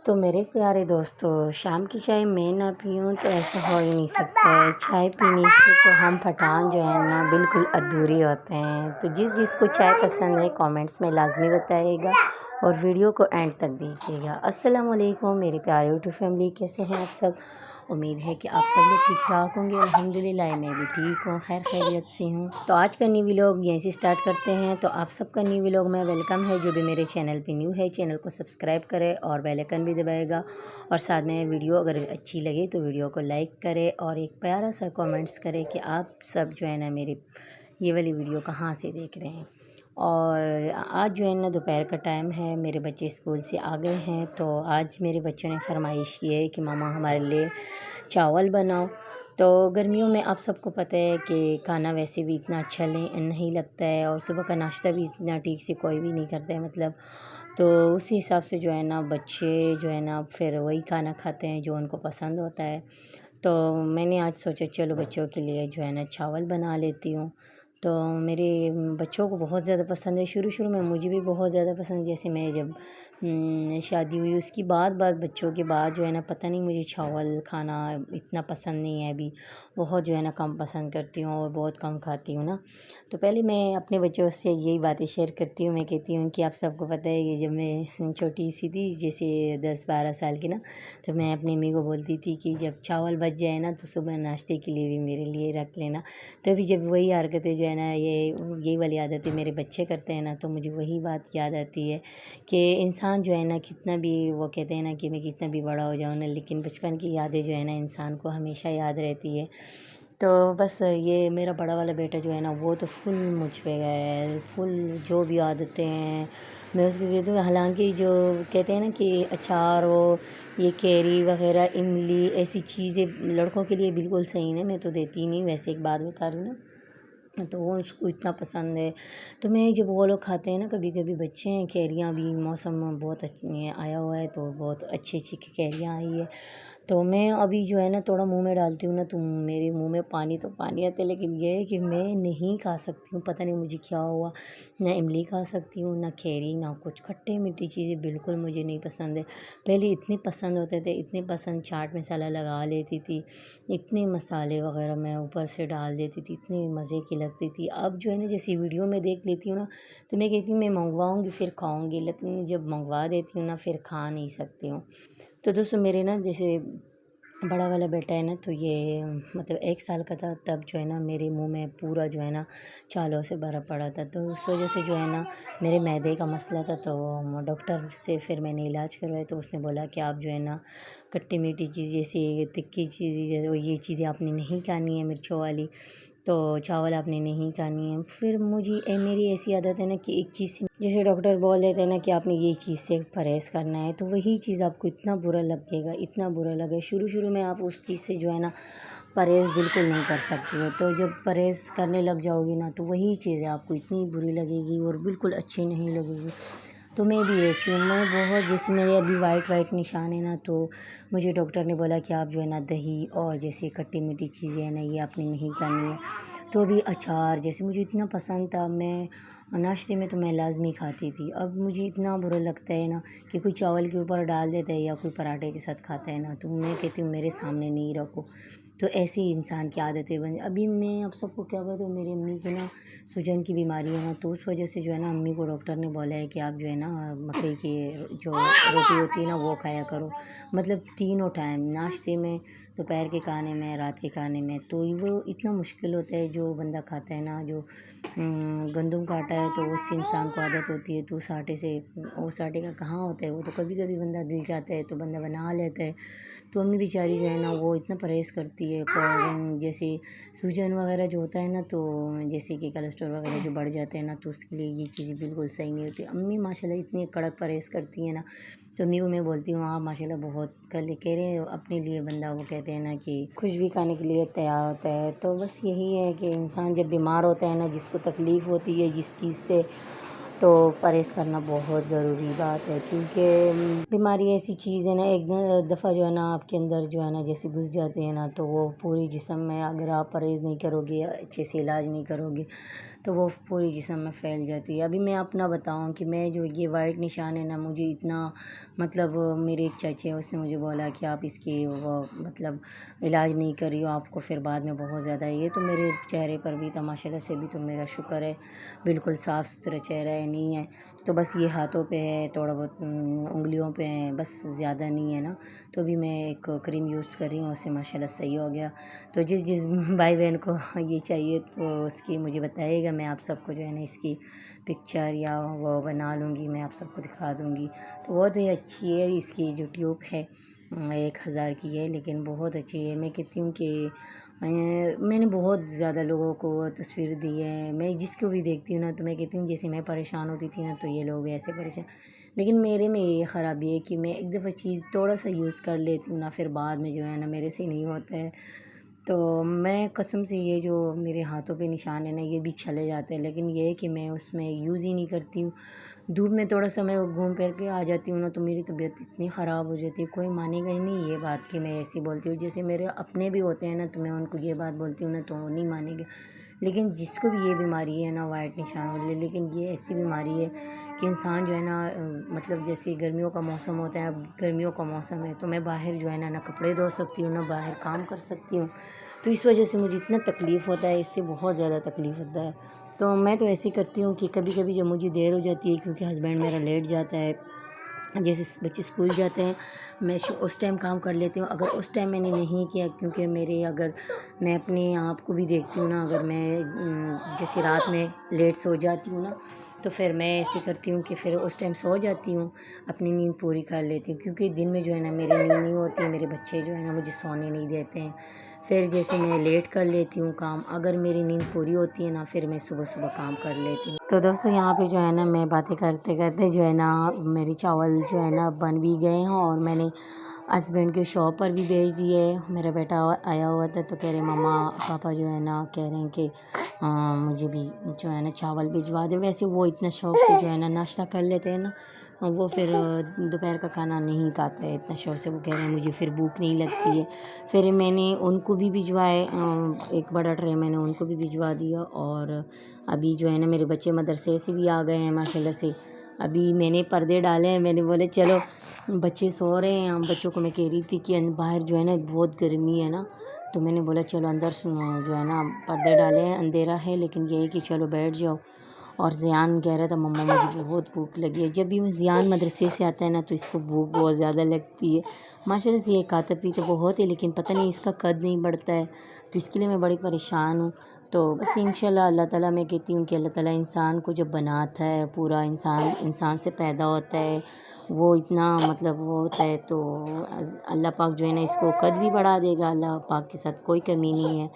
تو میرے پیارے دوستو، شام کی چائے میں نہ پیوں تو ایسا ہو ہی نہیں سکتا ہے۔ چائے پینے سے تو ہم پٹھان جو ہے نا بالکل ادھورے ہوتے ہیں۔ تو جس کو چائے پسند ہے کامنٹس میں لازمی بتائیے گا اور ویڈیو کو اینڈ تک دیکھیے گا۔ السلام علیکم میرے پیارے یوٹیوب فیملی، کیسے ہیں آپ سب؟ امید ہے کہ آپ سب لوگ ٹھیک ٹھاک ہوں گے۔ الحمدللہ میں بھی ٹھیک ہوں، خیر خیریت سے ہوں۔ تو آج کا نیو ولاگ یہیں سے سٹارٹ کرتے ہیں۔ تو آپ سب کا نیو ولاگ میں ویلکم ہے۔ جو بھی میرے چینل پہ نیو ہے چینل کو سبسکرائب کرے اور بیل آئیکن بھی دبائے گا، اور ساتھ میں ویڈیو اگر اچھی لگے تو ویڈیو کو لائک کرے اور ایک پیارا سا کامنٹس کرے کہ آپ سب جو ہے نا میری یہ والی ویڈیو کہاں سے دیکھ رہے ہیں۔ اور آج جو ہے نا دوپہر کا ٹائم ہے، میرے بچے اسکول سے آ گئے ہیں۔ تو آج میرے بچوں نے فرمائش کی ہے کہ ماما ہمارے لیے چاول بناؤ۔ تو گرمیوں میں آپ سب کو پتہ ہے کہ کھانا ویسے بھی اتنا اچھا نہیں لگتا ہے، اور صبح کا ناشتہ بھی اتنا ٹھیک سے کوئی بھی نہیں کرتا ہے مطلب۔ تو اسی حساب سے جو ہے نا بچے جو ہے نا پھر وہی کھانا کھاتے ہیں جو ان کو پسند ہوتا ہے۔ تو میں نے آج سوچا چلو بچوں کے لیے جو ہے نا چاول بنا لیتی ہوں۔ تو میرے بچوں کو بہت زیادہ پسند ہے، شروع میں مجھے بھی بہت زیادہ پسند ہے۔ جیسے میں جب شادی ہوئی اس کی بعد بچوں کے بعد جو ہے نا پتہ نہیں مجھے چاول کھانا اتنا پسند نہیں ہے، ابھی بہت جو ہے نا کم پسند کرتی ہوں اور بہت کم کھاتی ہوں نا۔ تو پہلے میں اپنے بچوں سے یہی باتیں شیئر کرتی ہوں، میں کہتی ہوں کہ آپ سب کو پتہ ہے کہ جب میں چھوٹی سی تھی، جیسے 10-12 سال کی نا، تو میں اپنی امی کو بولتی تھی کہ جب چاول بچ جائے نا تو صبح ناشتے کے لیے بھی میرے لیے رکھ لینا۔ تو ابھی جب وہی حرکتیں جو ہے نا یہی والی عادتیں میرے بچے کرتے ہیں نا، تو مجھے وہی بات یاد آتی ہے کہ انسان جو ہے نا کتنا بھی، وہ کہتے ہیں نا کہ میں کتنا بھی بڑا ہو جاؤں نا، لیکن بچپن کی یادیں جو ہے نا انسان کو ہمیشہ یاد رہتی ہے۔ تو بس یہ میرا بڑا والا بیٹا جو ہے نا وہ تو فل مجھ پہ گیا ہے، فل جو بھی عادتیں ہیں میں اس کو کہتی ہوں۔ حالانکہ جو کہتے ہیں نا کہ اچار ہو، یہ کیری وغیرہ، املی، ایسی چیزیں لڑکوں کے لیے بالکل صحیح نہیں، میں تو دیتی ہی نہیں۔ ویسے ایک بات بتا رہی ہوں نا، تو وہ اس کو اتنا پسند ہے۔ تو میں جب وہ لوگ کھاتے ہیں نا، کبھی کبھی بچے ہیں، کیریاں بھی موسم بہت آیا ہوا ہے تو بہت اچھی اچھی کیریاں آئی ہے، تو میں ابھی جو ہے نا تھوڑا منہ میں ڈالتی ہوں نا تو میرے منہ میں پانی تو پانی آتا ہے، لیکن یہ ہے کہ میں نہیں کھا سکتی ہوں، پتہ نہیں مجھے کیا ہوا۔ نہ املی کھا سکتی ہوں، نہ کیری، نہ کچھ کھٹے میٹھی چیزیں بالکل مجھے نہیں پسند ہے۔ پہلے اتنے پسند ہوتے تھے، اتنے پسند، چاٹ مسالہ لگا لیتی تھی، اتنے مسالے وغیرہ میں اوپر سے ڈال دیتی تھی، اتنے مزے کی لگتی تھی۔ اب جو ہے نا جیسے ویڈیو میں دیکھ لیتی ہوں نا تو میں کہتی ہوں میں منگواؤں گی پھر کھاؤں گی، لیکن جب منگوا دیتی ہوں نا پھر کھا نہیں سکتی ہوں۔ تو دوستو میرے نا جیسے بڑا والا بیٹا ہے نا، تو یہ مطلب 1 سال کا تھا تب جو ہے نا میرے منہ میں پورا جو ہے نا چھالوں سے بھرا پڑا تھا، تو اس وجہ سے جو ہے نا میرے معدے کا مسئلہ تھا۔ تو ڈاکٹر سے پھر میں نے علاج کروایا، تو اس نے بولا کہ آپ جو ہے نا کھٹی میٹھی چیز جیسے تکھی چیزیں، یہ چیزیں آپ نے نہیں کھانی ہے، مرچوں والی، تو چاول آپ نے نہیں کھانی ہے۔ پھر میری ایسی عادت ہے نا کہ ایک چیز سے جیسے ڈاکٹر بول دیتے ہیں نا کہ آپ نے یہ چیز سے پرہیز کرنا ہے، تو وہی چیز آپ کو اتنا برا لگے گا، اتنا برا لگے، شروع میں آپ اس چیز سے جو ہے نا پرہیز بالکل نہیں کر سکتی ہو۔ تو جب پرہیز کرنے لگ جاؤ گی نا تو وہی چیزیں آپ کو اتنی بری لگے گی اور بالکل اچھی نہیں لگے گی۔ تو میں بھی ایسی ہوں، میں بہت، جیسے میرے ابھی وائٹ نشان ہے نا، تو مجھے ڈاکٹر نے بولا کہ آپ جو ہے نا دہی اور جیسے کھٹی میٹھی چیزیں ہیں نا یہ آپ نے نہیں کھانی ہے۔ تو بھی اچار جیسے مجھے اتنا پسند تھا، میں ناشتے میں تو میں لازمی کھاتی تھی، اب مجھے اتنا برا لگتا ہے نا کہ کوئی چاول کے اوپر ڈال دیتا ہے یا کوئی پراٹھے کے ساتھ کھاتا ہے نا، تو میں کہتی ہوں میرے سامنے نہیں رکھو۔ تو ایسی انسان کی عادتیں ابھی میں اب سب کو کیا بتاؤں، میری امی کی نا سوجن کی بیماری ہے نا، تو اس وجہ سے جو ہے نا امی کو ڈاکٹر نے بولا ہے کہ آپ جو ہے نا مکئی کی جو روٹی ہوتی ہے نا وہ کھایا کرو، مطلب تینوں ٹائم، ناشتے میں، دوپہر کے کھانے میں، رات کے کھانے میں۔ تو وہ اتنا مشکل ہوتا ہے جو بندہ کھاتا ہے نا، جو گندم کا آٹا ہے تو اس سے انسان کو عادت ہوتی ہے، تو اس آٹے کا کہاں ہوتا ہے، وہ تو کبھی کبھی بندہ دل چاہتا ہے تو بندہ بنا لیتا ہے۔ تو امی بیچاری جو ہے نا وہ اتنا پرہیز کرتی ہے، جیسے سوجن وغیرہ جو ہوتا ہے نا، تو جیسے کہ کولیسٹرول وغیرہ جو بڑھ جاتے ہیں نا، تو اس کے لیے یہ چیزیں بالکل صحیح نہیں ہوتی۔ امی ماشاء اللہ اتنے کڑک پرہیز کرتی ہیں نا، تو امی کو میں بولتی ہوں آپ ماشاء اللہ بہت کہہ رہے ہیں اپنے لیے بندہ، وہ کہتے ہیں نا کہ کچھ بھی کھانے کے لیے تیار ہوتا ہے۔ تو بس یہی ہے کہ انسان جب بیمار ہوتا ہے نا، جس کو تکلیف ہوتی ہے جس چیز سے، تو پرہیز کرنا بہت ضروری بات ہے، کیونکہ بیماری ایسی چیز ہے نا، ایک دفعہ جو ہے نا آپ کے اندر جو ہے نا جیسے گھس جاتے ہیں نا، تو وہ پوری جسم میں، اگر آپ پرہیز نہیں کرو گے، اچھے سے علاج نہیں کرو گے تو وہ پوری جسم میں پھیل جاتی ہے۔ ابھی میں اپنا بتاؤں کہ میں جو یہ وائٹ نشان ہے نا، مجھے اتنا مطلب میرے ایک چچے ہیں، اس نے مجھے بولا کہ آپ اس کی وہ مطلب علاج نہیں کر رہی ہو، آپ کو پھر بعد میں بہت زیادہ یہ تو میرے چہرے پر بھی تھا ماشاء اللہ سے، بھی تو میرا شکر ہے بالکل صاف ستھرا چہرہ ہے، نہیں ہے تو بس یہ ہاتھوں پہ ہے، تھوڑا بہت انگلیوں پہ ہے، بس زیادہ نہیں ہے نا۔ تو بھی میں ایک کریم یوز کر رہی ہوں، اس سے ماشاء اللہ صحیح ہو گیا۔ تو جس بھائی بہن کو یہ چاہیے تو اس کی مجھے بتائیے گا، میں آپ سب کو جو ہے نا اس کی پکچر یا وہ بنا لوں گی، میں آپ سب کو دکھا دوں گی۔ تو بہت ہی اچھی ہے اس کی جو ٹیوب ہے، 1000 کی ہے، لیکن بہت اچھی ہے۔ میں کہتی ہوں کہ میں نے بہت زیادہ لوگوں کو تصویر دی ہے، میں جس کو بھی دیکھتی ہوں نا تو میں کہتی ہوں جیسے میں پریشان ہوتی تھی نا تو یہ لوگ بھی ایسے پریشان، لیکن میرے میں یہ خرابی ہے کہ میں ایک دفعہ چیز تھوڑا سا یوز کر لیتی ہوں نا، پھر بعد میں جو ہے نا میرے سے نہیں ہوتا ہے۔ تو میں قسم سے یہ جو میرے ہاتھوں پہ نشان ہے نا یہ بھی چلے جاتے ہیں، لیکن یہ ہے کہ میں اس میں یوز ہی نہیں کرتی ہوں۔ دھوپ میں تھوڑا سا میں گھوم پھر کے آ جاتی ہوں نا تو میری طبیعت اتنی خراب ہو جاتی ہے، کوئی مانے گا ہی نہیں یہ بات کہ میں ایسی بولتی ہوں۔ جیسے میرے اپنے بھی ہوتے ہیں نا تو میں ان کو یہ بات بولتی ہوں نا تو وہ نہیں مانیں گے، لیکن جس کو بھی یہ بیماری ہے نا وائٹ نشان والی، لیکن یہ ایسی بیماری ہے کہ انسان جو ہے نا مطلب جیسے گرمیوں کا موسم ہوتا ہے، اب گرمیوں کا موسم ہے تو میں باہر جو ہے نا کپڑے دھو سکتی ہوں، نہ باہر کام کر سکتی ہوں، تو اس وجہ سے مجھے اتنا تکلیف ہوتا ہے، اس سے بہت زیادہ تکلیف ہوتا ہے۔ تو میں تو ایسے ہی کرتی ہوں کہ کبھی کبھی جب مجھے دیر ہو جاتی ہے کیونکہ ہسبینڈ میرا لیٹ جاتا ہے، جیسے بچے اسکول جاتے ہیں میں اس ٹائم کام کر لیتی ہوں، اگر اس ٹائم میں نے نہیں کیا کیونکہ میرے اگر میں اپنے آپ کو بھی دیکھتی ہوں نا، اگر میں جیسے رات میں لیٹ سو جاتی ہوں نا تو پھر میں ایسے کرتی ہوں کہ پھر اس ٹائم سو جاتی ہوں، اپنی نیند پوری کر لیتی ہوں، کیونکہ دن میں جو ہے نا میری نیند نہیں ہوتی ہے، میرے بچے جو ہے نا مجھے سونے نہیں دیتے ہیں، پھر جیسے میں لیٹ کر لیتی ہوں کام، اگر میری نیند پوری ہوتی ہے نا پھر میں صبح صبح کام کر لیتی ہوں۔ تو دوستو یہاں پہ جو ہے نا میں باتیں کرتے کرتے جو ہے نا میری چاول جو ہے نا بن بھی گئے ہیں، اور میں نے ہسبینڈ کے شاپ پر بھی بھیج دیے۔ میرا بیٹا آیا ہوا تھا تو کہہ رہے مما پاپا جو ہے نا کہہ رہے ہیں کہ مجھے بھی جو ہے نا چاول بھجوا دے، ویسے وہ اتنا شوق سے جو ہے نا ناشتہ کر لیتے ہیں نا، وہ پھر دوپہر کا کھانا نہیں کھاتا ہے اتنا شوق سے، وہ کہہ رہے ہیں مجھے پھر بھوک نہیں لگتی ہے۔ پھر میں نے ان کو بھی بھجوائے، ایک بڑا ٹرے میں نے ان کو بھی بھجوا دیا، اور ابھی جو ہے نا میرے بچے مدرسے سے بھی آ گئے ہیں ماشاء اللہ سے۔ ابھی میں نے پردے ڈالے ہیں، میں نے بولے چلو بچے سو رہے ہیں، بچوں کو میں کہہ رہی تھی کہ باہر جو ہے نا بہت گرمی ہے نا، تو میں نے بولا چلو اندر جو ہے نا پردے ڈالے ہیں، اندھیرا ہے لیکن یہ ہے کہ چلو بیٹھ جاؤ۔ اور زیان کہہ رہا تھا مما مجھے بہت بھوک لگی ہے، جب بھی زیان مدرسے سے آتا ہے نا تو اس کو بھوک بہت زیادہ لگتی ہے ماشاء اللہ سے، یہ کھاتا پیتا بہت ہے لیکن پتہ نہیں اس کا قد نہیں بڑھتا ہے، تو اس کے لیے میں بڑی پریشان ہوں۔ تو بس انشاءاللہ اللہ تعالیٰ، میں کہتی ہوں کہ اللہ تعالیٰ انسان کو جب بناتا ہے، پورا انسان سے پیدا ہوتا ہے، وہ اتنا مطلب وہ ہوتا ہے تو اللہ پاک جو ہے نا اس کو قد بھی بڑھا دے گا، اللہ پاک کے ساتھ کوئی کمی نہیں ہے۔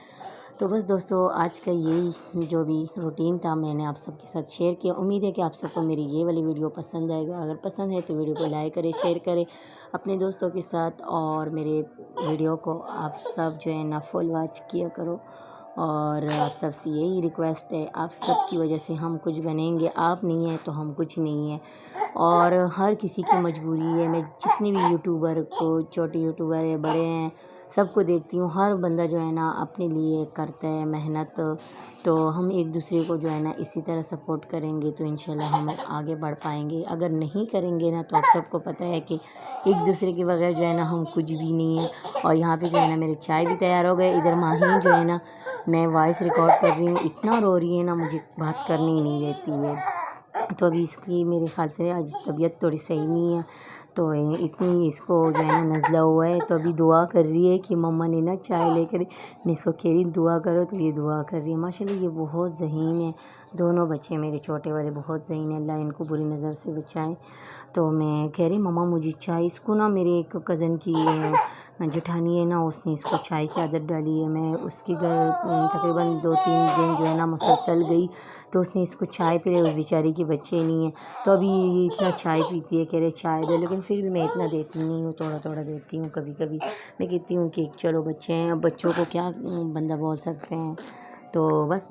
تو بس دوستو آج کا یہی جو بھی روٹین تھا میں نے آپ سب کے ساتھ شیئر کیا، امید ہے کہ آپ سب کو میری یہ والی ویڈیو پسند آئے گا، اگر پسند ہے تو ویڈیو کو لائک کرے، شیئر کرے اپنے دوستوں کے ساتھ، اور میرے ویڈیو کو آپ سب جو ہے نا فل واچ کیا کرو، اور آپ سب سے یہی ریکویسٹ ہے، آپ سب کی وجہ سے ہم کچھ بنیں گے، آپ نہیں ہیں تو ہم کچھ نہیں ہیں، اور ہر کسی کی مجبوری ہے، میں جتنی بھی یوٹیوبر کو، چھوٹے یوٹیوبر ہے بڑے ہیں سب کو دیکھتی ہوں، ہر بندہ جو ہے نا اپنے لیے کرتا ہے محنت، تو ہم ایک دوسرے کو جو ہے نا اسی طرح سپورٹ کریں گے تو انشاءاللہ ہم آگے بڑھ پائیں گے، اگر نہیں کریں گے نا تو آپ سب کو پتہ ہے کہ ایک دوسرے کے بغیر جو ہے نا ہم کچھ بھی نہیں ہیں۔ اور یہاں پہ جو ہے نا میرے چائے بھی تیار ہو گئے، ادھر ماہی جو ہے نا میں وائس ریکارڈ کر رہی ہوں، اتنا رو رہی ہے نا مجھے بات کرنے ہی نہیں دیتی ہے، تو ابھی اس کی میرے خیال سے آج طبیعت تھوڑی صحیح نہیں ہے، تو اتنی اس کو جو ہے نا نزلہ ہوا ہے، تو ابھی دعا کر رہی ہے کہ مما نے نا چائے لے کر، میں اس کو کہہ رہی دعا کرو تو یہ دعا کر رہی ہے ماشاءاللہ، یہ بہت ذہین ہے، دونوں بچے میرے چھوٹے والے بہت ذہین ہیں، اللہ ان کو بری نظر سے بچائے۔ تو میں کہہ رہی مما مجھے چائے، اس کو نا میرے ایک کزن کی جٹھانی ہے نا اس نے اس کو چائے کی عادت ڈالی ہے، میں اس کے گھر تقریباً 2-3 دن جو ہے نا مسلسل گئی تو اس نے اس کو چائے پلے، اس بیچاری کے بچے نہیں ہیں تو ابھی اتنا چائے پیتی ہے، کہہ رہے چائے دو، لیکن پھر بھی میں اتنا دیتی نہیں ہوں، تھوڑا تھوڑا دیتی ہوں کبھی کبھی، میں کہتی ہوں کہ چلو بچے ہیں، اب بچوں کو کیا بندہ بول سکتے ہیں۔ تو بس